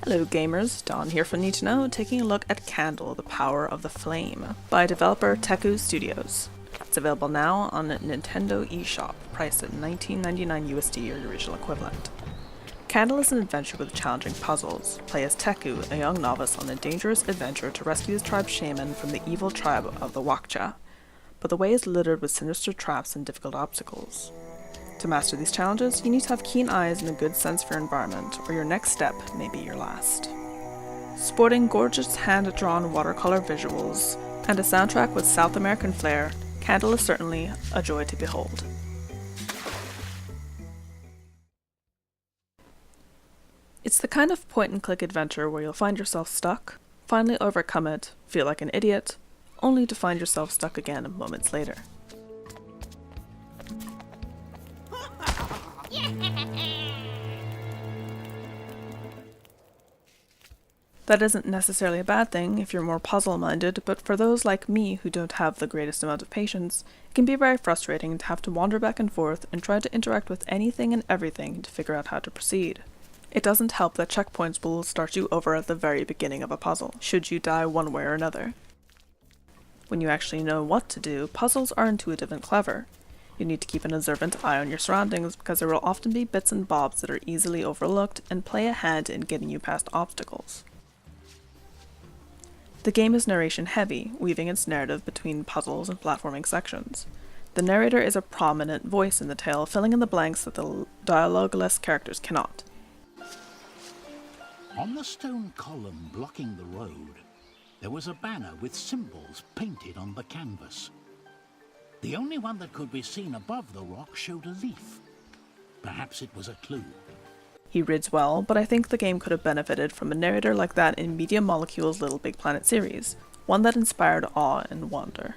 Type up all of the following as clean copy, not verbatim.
Hello gamers, Don here from NeedtoKnow, taking a look at Candle, the Power of the Flame, by developer Teku Studios. It's available now on Nintendo eShop, priced at $19.99 USD or your regional equivalent. Candle is an adventure with challenging puzzles. Play as Teku, a young novice on a dangerous adventure to rescue his tribe's shaman from the evil tribe of the Wakcha. But the way is littered with sinister traps and difficult obstacles. To master these challenges, you need to have keen eyes and a good sense for your environment, or your next step may be your last. Sporting gorgeous hand-drawn watercolor visuals and a soundtrack with South American flair, Candle is certainly a joy to behold. It's the kind of point-and-click adventure where you'll find yourself stuck, finally overcome it, feel like an idiot, only to find yourself stuck again moments later. That isn't necessarily a bad thing if you're more puzzle-minded, but for those like me who don't have the greatest amount of patience, it can be very frustrating to have to wander back and forth and try to interact with anything and everything to figure out how to proceed. It doesn't help that checkpoints will start you over at the very beginning of a puzzle, should you die one way or another. When you actually know what to do, puzzles are intuitive and clever. You need to keep an observant eye on your surroundings because there will often be bits and bobs that are easily overlooked and play a hand in getting you past obstacles. The game is narration heavy, weaving its narrative between puzzles and platforming sections. The narrator is a prominent voice in the tale, filling in the blanks that the dialogue-less characters cannot. On the stone column blocking the road, there was a banner with symbols painted on the canvas. The only one that could be seen above the rock showed a leaf. Perhaps it was a clue. He reads well, but I think the game could have benefited from a narrator like that in Media Molecule's Little Big Planet series, one that inspired awe and wonder.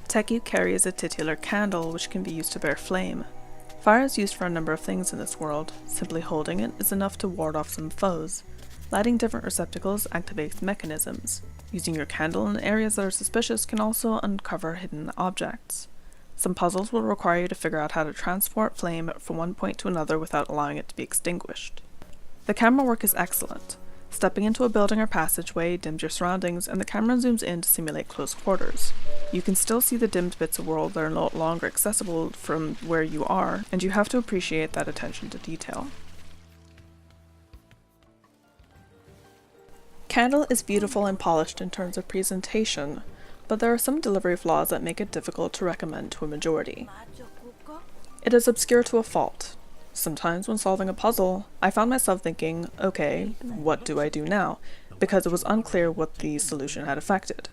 Teku carries a titular candle which can be used to bear flame. Fire is used for a number of things in this world. Simply holding it is enough to ward off some foes. Lighting different receptacles activates mechanisms. Using your candle in areas that are suspicious can also uncover hidden objects. Some puzzles will require you to figure out how to transport flame from one point to another without allowing it to be extinguished. The camera work is excellent. Stepping into a building or passageway dims your surroundings, and the camera zooms in to simulate close quarters. You can still see the dimmed bits of world that are no longer accessible from where you are, and you have to appreciate that attention to detail. Candle is beautiful and polished in terms of presentation, but there are some delivery flaws that make it difficult to recommend to a majority. It is obscure to a fault. Sometimes when solving a puzzle, I found myself thinking, okay, what do I do now? Because it was unclear what the solution had affected.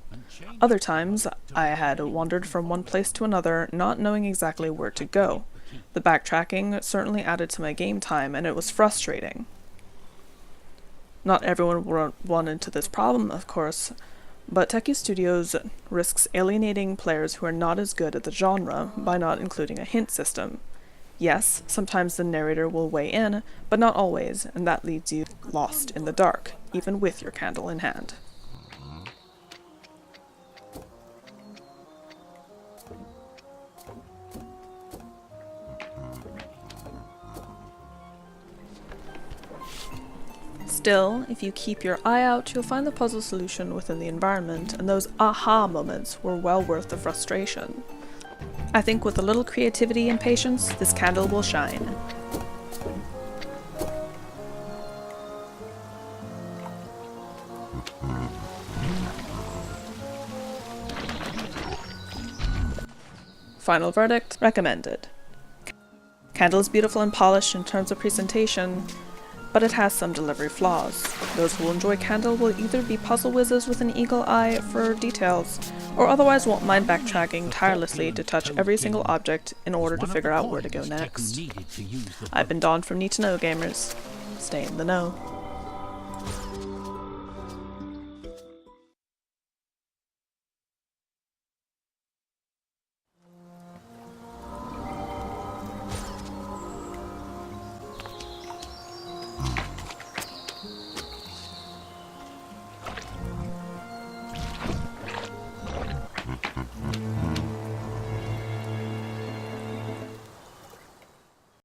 Other times, I had wandered from one place to another, not knowing exactly where to go. The backtracking certainly added to my game time, and it was frustrating. Not everyone will run into this problem, of course, but Teku Studios risks alienating players who are not as good at the genre by not including a hint system. Yes, sometimes the narrator will weigh in, but not always, and that leaves you lost in the dark, even with your candle in hand. Still, if you keep your eye out, you'll find the puzzle solution within the environment, and those aha moments were well worth the frustration. I think with a little creativity and patience, this candle will shine. Final verdict, recommended. Candle is beautiful and polished in terms of presentation, but it has some delivery flaws. Those who will enjoy Candle will either be puzzle whizzes with an eagle eye for details, or otherwise won't mind backtracking tirelessly to touch every single object in order to figure out where to go next. I've been Dawn from NeedtoKnow gamers. Stay in the know.